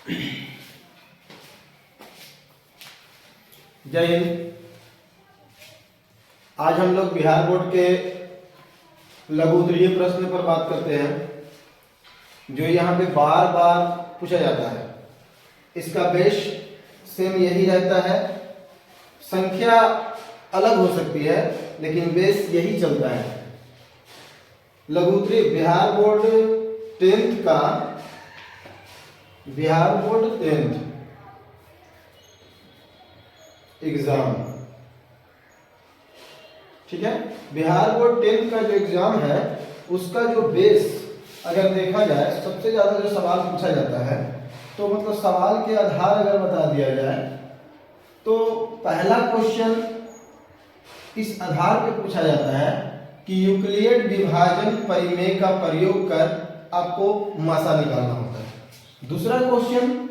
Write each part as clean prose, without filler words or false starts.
जय हिंद। आज हम लोग बिहार बोर्ड के लघु उत्तरीय प्रश्न पर बात करते हैं, जो यहाँ पे बार बार पूछा जाता है। इसका बेस सेम यही रहता है, संख्या अलग हो सकती है लेकिन बेस यही चलता है। लघु उत्तरीय बिहार बोर्ड 10th का, बिहार बोर्ड 10th एग्जाम, ठीक है। बिहार बोर्ड 10th का जो एग्जाम है उसका जो बेस अगर देखा जाए, सबसे ज्यादा जो सवाल पूछा जाता है, तो मतलब सवाल के आधार अगर बता दिया जाए तो पहला क्वेश्चन इस आधार पे पूछा जाता है कि यूक्लिड विभाजन परिमेय का प्रयोग कर आपको मासा निकालना होता है। दूसरा क्वेश्चन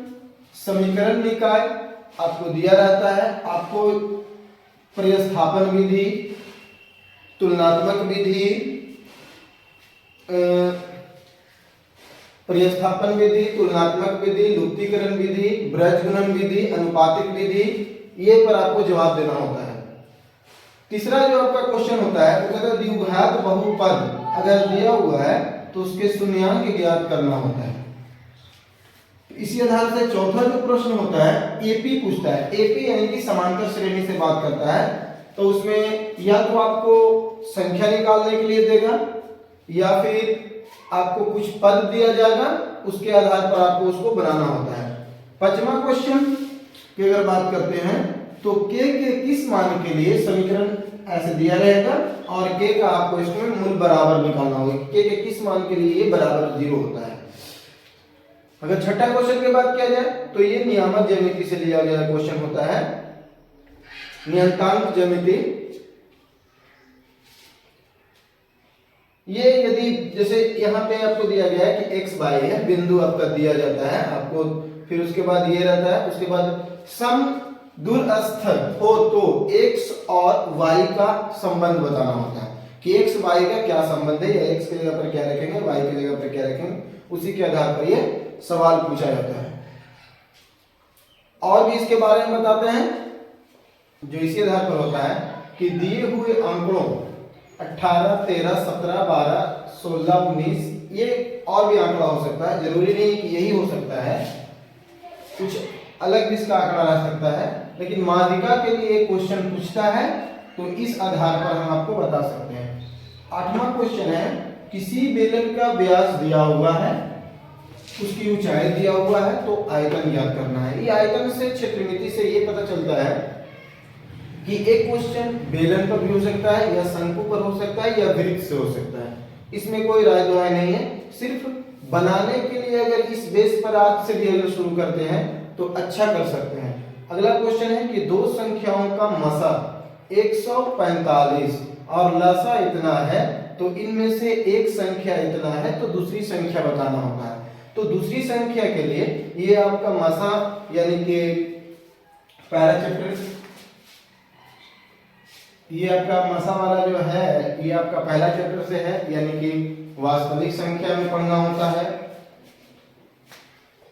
समीकरण निकाय आपको दिया रहता है, आपको प्रतिस्थापन विधि, तुलनात्मक विधि, प्रतिस्थापन विधि, तुलनात्मक विधि, लुप्तीकरण विधि, ब्रजगुणन विधि, अनुपातिक विधि, ये पर आपको जवाब देना होता है। तीसरा जो आपका क्वेश्चन होता है वो कहता है द्विघात बहुपद अगर दिया हुआ है तो उसके शून्यांक ज्ञात करना होता है। इसी आधार से चौथा जो प्रश्न होता है एपी पूछता है। एपी यानी कि समांतर श्रेणी से बात करता है, तो उसमें या तो आपको संख्या निकालने के लिए देगा या फिर आपको कुछ पद दिया जाएगा, उसके आधार पर आपको उसको बनाना होता है। पांचवा क्वेश्चन की अगर बात करते हैं तो के किस मान के लिए समीकरण ऐसे दिया रहेगा और के का आपको इसमें मूल बराबर निकालना होगा। के किस मान के लिए ये बराबर 0 होता है। अगर छठा क्वेश्चन की बात किया जाए तो ये नियामक ज्यामिति से लिया गया क्वेश्चन होता है, नियतांक ज्यामिति। ये यदि जैसे यहाँ पे आपको दिया गया है कि x y है, बिंदु आपका दिया जाता है आपको, फिर उसके बाद ये रहता है, उसके बाद सम दूरस्थ हो तो x और y का संबंध बताना होता है कि x y का क्या संबंध है, या x की जगह पर क्या रखेंगे, y की जगह पर क्या रखेंगे, उसी के आधार पर ये सवाल पूछा जाता है। और भी इसके बारे में बताते हैं जो इसी आधार पर होता है कि दिए हुए आंकड़ों 18, 13, 17, 12, 16, 19, ये और भी आंकड़ा हो सकता है, जरूरी नहीं कि यही हो सकता है, कुछ अलग भी इसका आंकड़ा रह सकता है, लेकिन माध्यिका के लिए क्वेश्चन पूछता है तो इस आधार पर हम आपको बता सकते हैं। आठवां क्वेश्चन है किसी बेलन का व्यास दिया हुआ है, उसकी ऊंचाई दिया हुआ है, तो आयतन ज्ञात करना है। ये आयतन से, क्षेत्रमिति से ये पता चलता है कि एक क्वेश्चन बेलन पर भी हो सकता है या शंकु पर हो सकता है या वृत्त से हो सकता है। इसमें कोई राय दुहाई नहीं है, सिर्फ बनाने के लिए अगर इस बेस पर आज से भी अगर शुरू करते हैं तो अच्छा कर सकते हैं। अगला क्वेश्चन है कि दो संख्याओं का मसा 145 और लसा इतना है, तो इनमें से एक संख्या इतना है, तो दूसरी संख्या बताना होता है। तो दूसरी संख्या के लिए ये आपका मसा यानी कि पहला चैप्टर, ये आपका मसा वाला जो है ये आपका पहला चैप्टर से है, यानी कि वास्तविक संख्या में पढ़ना होता है।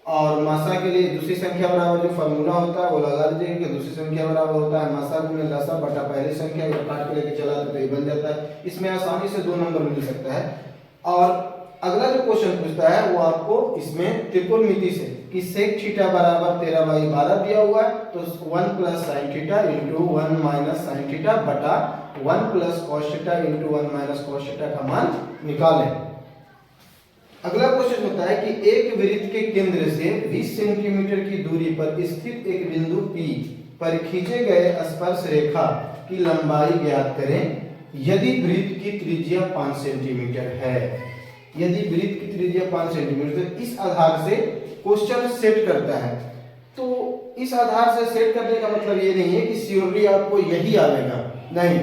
और मासा के लिए दूसरी संख्या बराबर जो फॉर्मूला होता है वो लगा लीजिए कि दूसरी संख्या बराबर होता है मासा गुणे लसा बटा पहली संख्या, अगर काट के लेके चला तो ये बन जाता है। इसमें आसानी से 2 नंबर मिल सकता है। और अगला जो क्वेश्चन पूछता है वो आपको इसमें त्रिकोणमिति से कि sec थीटा बराबर 13/12 दिया हुआ है, तो 1 + sin थीटा * 1 - sin थीटा बटा 1 + cos थीटा * 1 - cos थीटा का मान निकालें। अगला क्वेश्चन होता है कि एक वृत्त के केंद्र से 20 सेंटीमीटर की दूरी पर स्थित एक बिंदु P पर खींचे गए स्पर्श रेखा की लंबाई ज्ञात करें यदि वृत्त की त्रिज्या 5 सेंटीमीटर है। यदि वृत्त की त्रिज्या 5 सेंटीमीटर, तो इस आधार से क्वेश्चन सेट करता है। तो इस आधार से सेट करने का मतलब ये नहीं है कि श्योरली आपको यही आएगा, नहीं,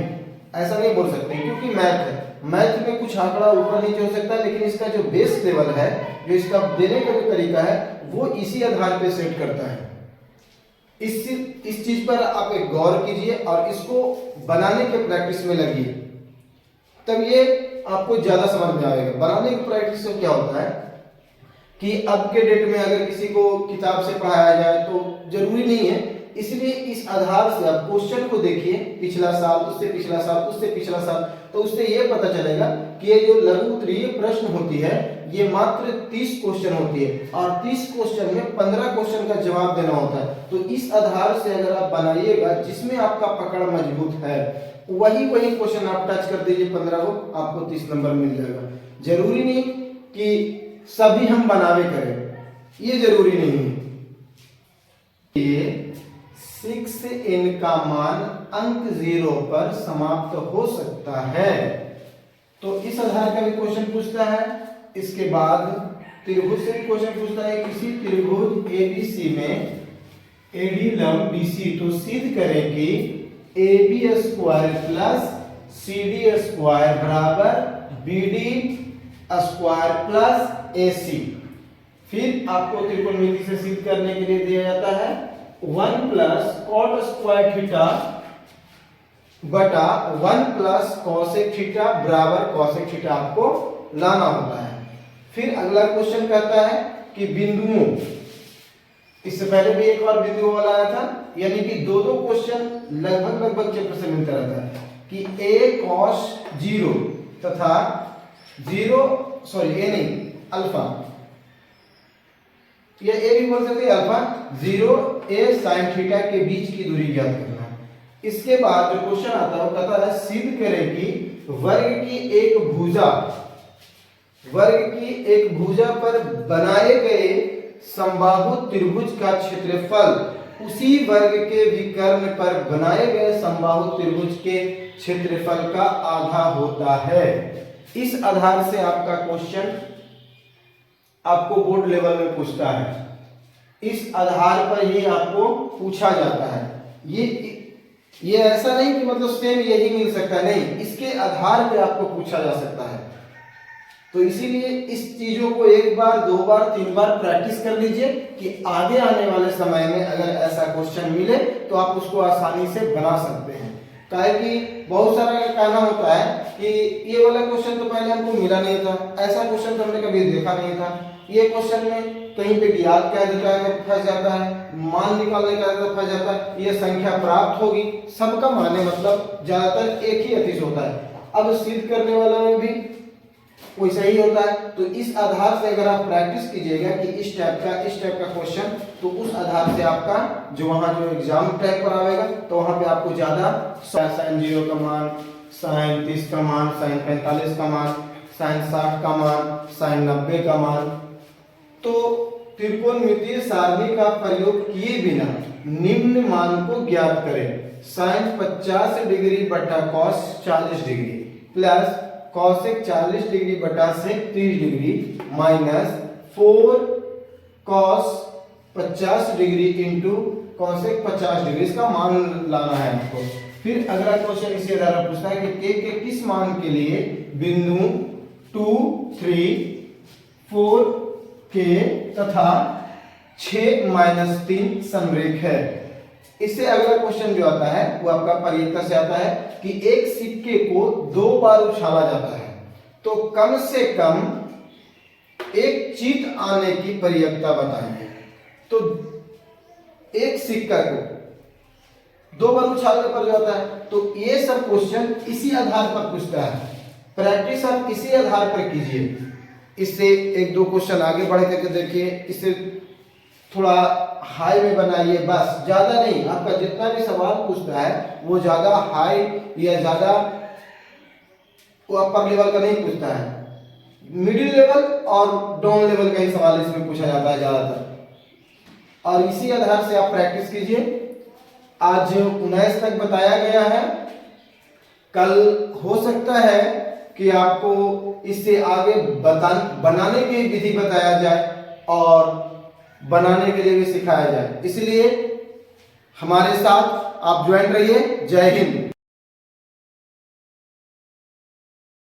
ऐसा नहीं बोल सकते, क्योंकि मैथ है, मैथ में कुछ आंकड़ा ऊपर नीचे हो सकता है, लेकिन इसका जो बेस लेवल है, जो इसका देने का जो तरीका है, वो इसी आधार पे सेट करता है। इस चीज पर आप एक गौर कीजिए और इसको बनाने के प्रैक्टिस में लगिए, तब ये आपको ज्यादा समझ में आएगा। बनाने की प्रैक्टिस से क्या होता है कि अब के डेट में अगर किसी को किताब से पढ़ाया जाए तो जरूरी नहीं है। इसलिए इस आधार से आप क्वेश्चन को देखिए, पिछला साल, उससे पिछला साल, उससे पिछला साल, तो उससे ये पता चलेगा कि ये जो लघु उत्तरीय प्रश्न होती है ये मात्र 30 क्वेश्चन होती है और 30 क्वेश्चन में 15 क्वेश्चन का जवाब देना होता है। तो इस आधार से अगर आप बनाइएगा जिसमें आपका पकड़ मजबूत है वही क्वेश्चन आप टच कर दीजिए 15 को, आपको 30 नंबर मिल जाएगा। जरूरी नहीं कि सभी हम बनावे करें, ये जरूरी नहीं है। ये 6n का मान अंक 0 पर समाप्त हो सकता है, तो इस आधार का भी क्वेश्चन पूछता है। इसके बाद त्रिभुज से भी क्वेश्चन पूछता है, किसी त्रिभुज ABC में AD लंब BC, तो सिद्ध करें कि AB square plus CD square बराबर BD स्क्वायर प्लस AC। फिर आपको त्रिकोणमिति से सिद्ध करने के लिए दिया जाता है 1 प्लस कॉट स्क्वायर थीटा बटा 1 प्लस कॉसेक थीटा बराबर कॉसेक थीटा आपको लाना होता है। फिर अगला क्वेश्चन कहता है कि बिंदुओं, इससे पहले भी एक और बिंदु वाला आया था, यानी कि दो क्वेश्चन लगभग चैप्टर से मिलता रहता है कि a cos 0 तथा अल्फा, या ए भी बोल सकते हैं अल्फा, 0 a sin थीटा के बीच की दूरी ज्ञात करना है। इसके बाद जो क्वेश्चन आता है वो कहता है सिद्ध करें कि वर्ग की एक भुजा पर बनाए गए समबाहु त्रिभुज का क्षेत्रफल उसी वर्ग के विकर्ण पर बनाए गए समबाहु त्रिभुज के क्षेत्रफल का आधा होता है। इस आधार से आपका क्वेश्चन आपको बोर्ड लेवल में पूछता है, इस आधार पर ही आपको पूछा जाता है। ये ऐसा नहीं कि मतलब सेम यही मिल सकता है, नहीं, इसके आधार पे आपको पूछा जा सकता है। तो इसीलिए इस चीजों को एक बार, दो बार, तीन बार प्रैक्टिस कर लीजिए कि आगे आने वाले समय में अगर ऐसा क्वेश्चन मिले तो आप उसको आसानी से बना सकते हैं। काहे कि बहुत सारा कहना होता है कि ये वाला क्वेश्चन तो पहले हमको मिला नहीं था, ऐसा क्वेश्चन तो हमने कभी देखा नहीं था, ये क्वेश्चन में कहीं पे ज्ञात कह देता है फंस जाता है, मान निकालने का फंस जाता है, ये संख्या प्राप्त होगी, सबका माने मतलब ज्यादातर एक ही अतिश होता है। अब सिद्ध करने वाला में भी वैसा ही होता है। तो इस आधार से अगर आप प्रैक्टिस कीजिएगा कि इस टाइप का क्वेश्चन, तो उस आधार से आपका जो वहां जो एग्जाम टाइप पर आएगा तो वहां पे आपको ज्यादा sin 0 का मान, sin 30 का मान, sin 45 का मान, sin 60 का मान, sin 90 का मान। तो त्रिकोणमितीय सारणी का प्रयोग किए बिना निम्न मान को ज्ञात करें। sin 50 डिग्री बटा cos 40 degree plus cosec 40 degree बटा sec 30 degree minus 4 cos 50 degree into cosec 50 degree, इसका मान लाना है आपको। फिर अगला क्वेश्चन इसी आधार पर पूछता है कि k के किस मान के लिए बिंदु 2, 3, 4 के तथा 6 - 3 समरेख है। इससे अगला क्वेश्चन जो आता है वो आपका परियता से आता है कि एक सिक्के को 2 बार उछाला जाता है तो कम से कम एक चीत आने की परियता बताइए। तो एक सिक्का को 2 बार उछालने पर जाता है, तो ये सब क्वेश्चन इसी आधार पर पूछता है। प्रैक्टिस आप इसी आधार पर कीजिए। इससे एक दो क्वेश्चन आगे बढ़ करके देखिए, इससे थोड़ा हाई में बनाइए, बस ज्यादा नहीं। आपका जितना भी सवाल पूछता है वो ज्यादा हाई या ज्यादा अपर लेवल का नहीं पूछता है, मिडिल लेवल और डाउन लेवल का ही सवाल इसमें पूछा जाता है ज्यादातर। और इसी आधार से आप प्रैक्टिस कीजिए। आज 19 तक बताया गया है, कल हो सकता है कि आपको इससे आगे बनाने की विधि बताया जाए और बनाने के लिए भी सिखाया जाए। इसलिए हमारे साथ आप ज्वाइन रहिए। जय हिंद।